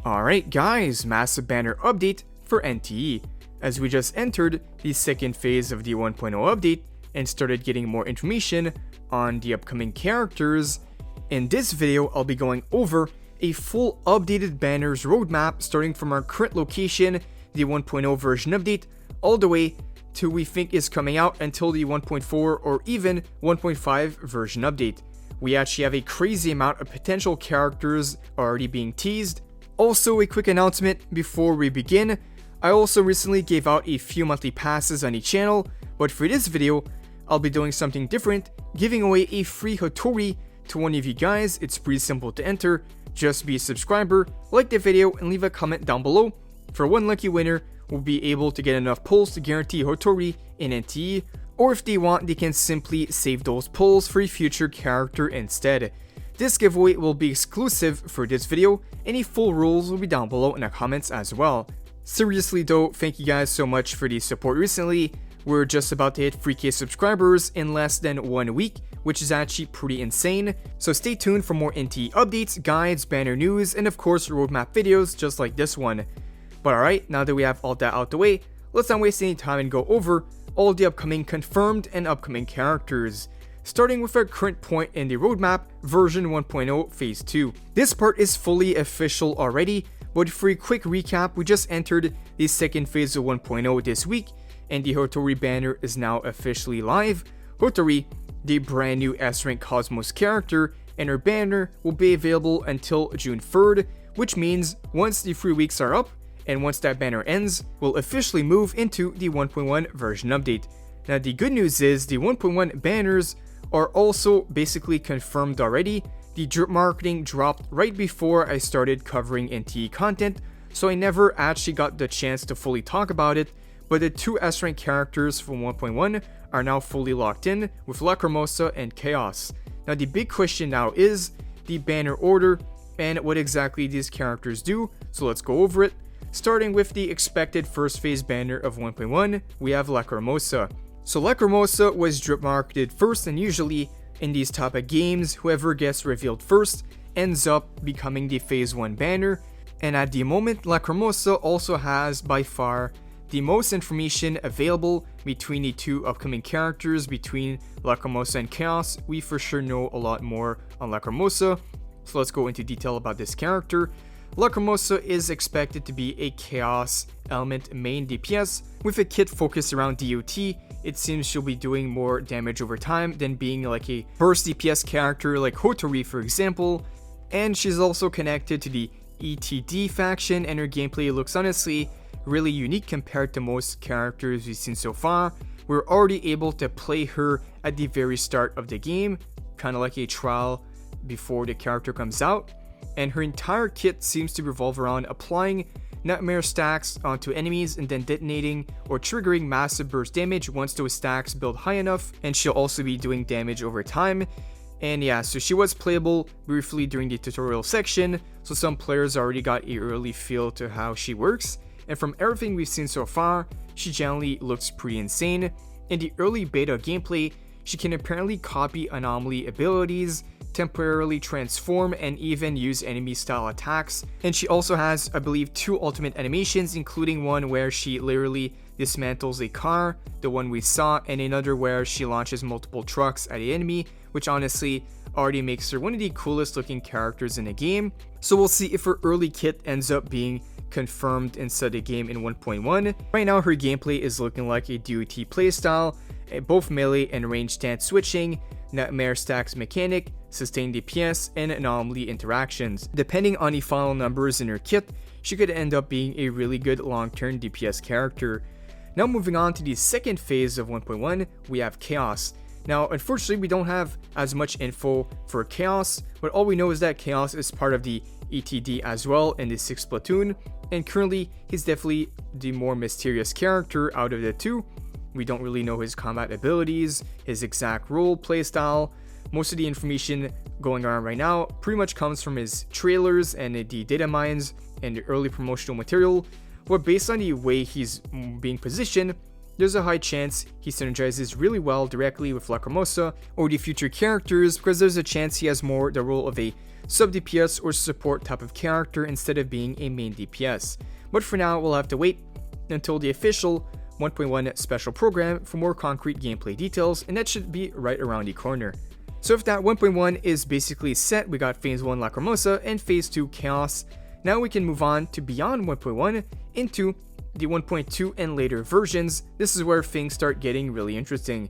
Alright guys, massive banner update for NTE, as we just entered the second phase of the 1.0 update and started getting more information on the upcoming characters. In this video, I'll be going over a full updated banners roadmap starting from our current location, the 1.0 version update, all the way to we think is coming out until the 1.4 or even 1.5 version update. We actually have a crazy amount of potential characters already being teased. Also, a quick announcement before we begin. I also recently gave out a few monthly passes on each channel, but for this video, I'll be doing something different, giving away a free Hotori to one of you guys. It's pretty simple to enter. Just be a subscriber, like the video, and leave a comment down below. For one lucky winner, we'll be able to get enough pulls to guarantee Hotori in NTE, or if they want, they can simply save those pulls for a future character instead. This giveaway will be exclusive for this video. Any full rules will be down below in the comments as well. Seriously though, thank you guys so much for the support recently. We're just about to hit 3k subscribers in less than 1 week, which is actually pretty insane. So stay tuned for more NTE updates, guides, banner news, and of course roadmap videos just like this one. But alright, now that we have all that out the way, let's not waste any time and go over all the upcoming confirmed and upcoming characters. Starting with our current point in the roadmap, version 1.0 phase 2. This part is fully official already, but for a quick recap, we just entered the second phase of 1.0 this week, and the Hotori banner is now officially live. Hotori, the brand new S-Rank Cosmos character, and her banner will be available until June 3rd, which means once the 3 weeks are up, and once that banner ends, we'll officially move into the 1.1 version update. Now the good news is the 1.1 banners are also basically confirmed already. The drip marketing dropped right before I started covering NTE content, so I never actually got the chance to fully talk about it, but the two S-Rank characters from 1.1 are now fully locked in with Lacrimosa and Chaos. Now the big question now is the banner order and what exactly these characters do, so let's go over it. Starting with the expected first phase banner of 1.1, we have Lacrimosa. So Lacrimosa was drip marketed first, and usually in these type of games, whoever gets revealed first ends up becoming the phase 1 banner. And at the moment, Lacrimosa also has by far the most information available between the two upcoming characters. Between Lacrimosa and Chaos, we for sure know a lot more on Lacrimosa. So let's go into detail about this character. Lacrimosa is expected to be a Chaos element main DPS with a kit focused around DOT. It seems she'll be doing more damage over time than being like a burst DPS character like Hotori for example, and she's also connected to the E.T.D faction, and her gameplay looks honestly really unique compared to most characters we've seen so far. We're already able to play her at the very start of the game, kind of like a trial before the character comes out, and her entire kit seems to revolve around applying nightmare stacks onto enemies and then detonating or triggering massive burst damage once those stacks build high enough, and she'll also be doing damage over time. And yeah, so she was playable briefly during the tutorial section, so some players already got an early feel to how she works, and from everything we've seen so far, she generally looks pretty insane. In the early beta gameplay, she can apparently copy anomaly abilities, temporarily transform, and even use enemy style attacks. And she also has, I believe, 2 ultimate animations, including one where she literally dismantles a car, the one we saw, and another where she launches multiple trucks at the enemy, which honestly already makes her one of the coolest looking characters in the game. So we'll see if her early kit ends up being confirmed inside the game in 1.1. Right now her gameplay is looking like a DOT playstyle, both melee and range stance switching, nightmare stacks mechanic, sustained DPS, and anomaly interactions. Depending on the final numbers in her kit, she could end up being a really good long-term DPS character. Now moving on to the second phase of 1.1, we have Chaos. Now unfortunately we don't have as much info for Chaos, but all we know is that Chaos is part of the E.T.D as well in the 6th Platoon, and currently he's definitely the more mysterious character out of the two. We don't really know his combat abilities, his exact role, playstyle. Most of the information going around right now pretty much comes from his trailers and the data mines and the early promotional material, but based on the way he's being positioned, there's a high chance he synergizes really well directly with Lacrimosa or the future characters, because there's a chance he has more the role of a sub DPS or support type of character instead of being a main DPS. But for now, we'll have to wait until the official 1.1 special program for more concrete gameplay details, and that should be right around the corner. So if that 1.1 is basically set, we got Phase 1 Lacrimosa and Phase 2 Chaos. Now we can move on to beyond 1.1 into the 1.2 and later versions. This is where things start getting really interesting.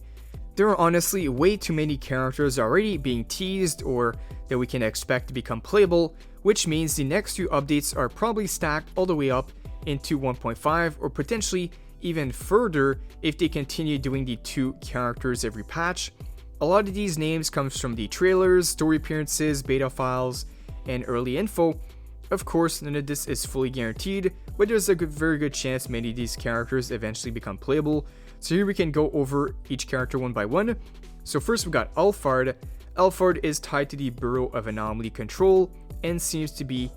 There are honestly way too many characters already being teased or that we can expect to become playable, which means the next few updates are probably stacked all the way up into 1.5 or potentially even further if they continue doing the 2 characters every patch. A lot of these names comes from the trailers, story appearances, beta files, and early info. Of course, none of this is fully guaranteed, but there's a very good chance many of these characters eventually become playable. So here we can go over each character one by one. So first we got Alphard. Alphard is tied to the Bureau of Anomaly Control and seems to be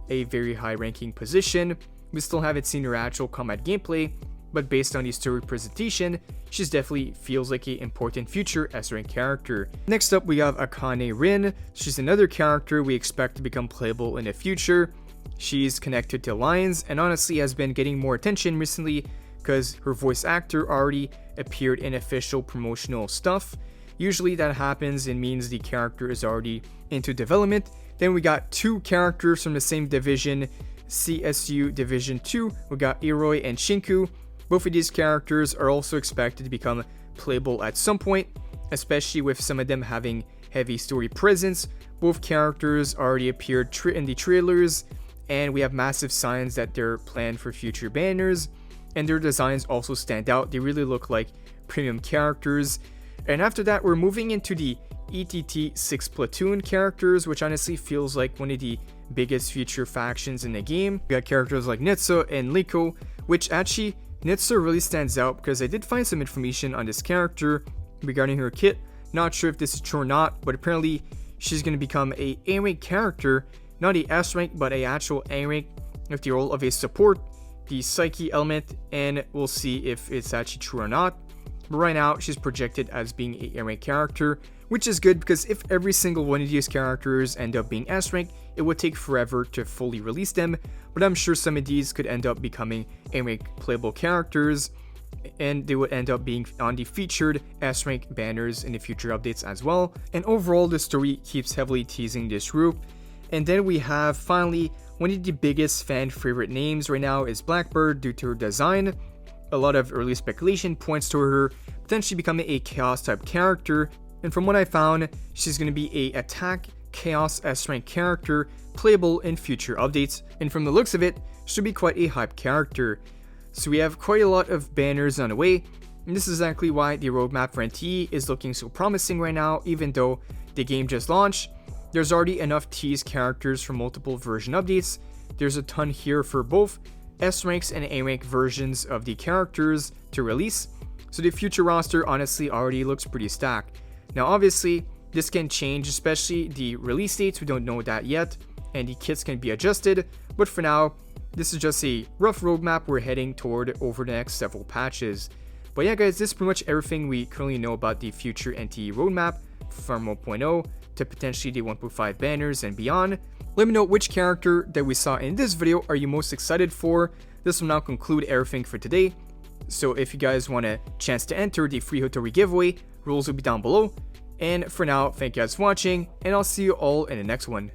a very high ranking position. We still haven't seen her actual combat gameplay, but based on the story presentation, she definitely feels like an important future S-rank character. Next up, we have Akane Rin. She's another character we expect to become playable in the future. She's connected to Lions and honestly has been getting more attention recently because her voice actor already appeared in official promotional stuff. Usually that happens and means the character is already into development. Then we got 2 characters from the same division, CSU Division 2. We got Iroi and Shinku. Both of these characters are also expected to become playable at some point, especially with some of them having heavy story presence. Both characters already appeared in the trailers, and we have massive signs that they're planned for future banners, and their designs also stand out. They really look like premium characters. And after that, we're moving into the E.T.D 6 Platoon characters, which honestly feels like one of the biggest future factions in the game. We got characters like Netsu and Liko, which actually Netsu really stands out because I did find some information on this character regarding her kit. Not sure if this is true or not, but apparently she's going to become a A-rank character, not a S-rank, but a actual A-rank with the role of a support, the Psyche element, and we'll see if it's actually true or not. But right now, she's projected as being a A-rank character, which is good because if every single one of these characters end up being S-rank, it would take forever to fully release them, but I'm sure some of these could end up becoming A-rank playable characters, and they would end up being on the featured S-rank banners in the future updates as well. And overall, the story keeps heavily teasing this group. And then we have finally one of the biggest fan favorite names right now is Blackbird due to her design. A lot of early speculation points to her potentially becoming a chaos type character, and from what I found, she's going to be a attack chaos S-rank character playable in future updates, and from the looks of it, should be quite a hype character. So we have quite a lot of banners on the way, and this is exactly why the roadmap for NTE is looking so promising right now. Even though the game just launched, there's already enough teased characters for multiple version updates. There's a ton here for both S-ranks and A-rank versions of the characters to release, so the future roster honestly already looks pretty stacked. Now obviously, this can change, especially the release dates, we don't know that yet, and the kits can be adjusted, but for now, this is just a rough roadmap we're heading toward over the next several patches. But yeah guys, this is pretty much everything we currently know about the future NTE roadmap from 1.0 to potentially the 1.5 banners and beyond. Let me know which character that we saw in this video are you most excited for. This will now conclude everything for today. So if you guys want a chance to enter the free Hotori giveaway, rules will be down below. And for now, thank you guys for watching, and I'll see you all in the next one.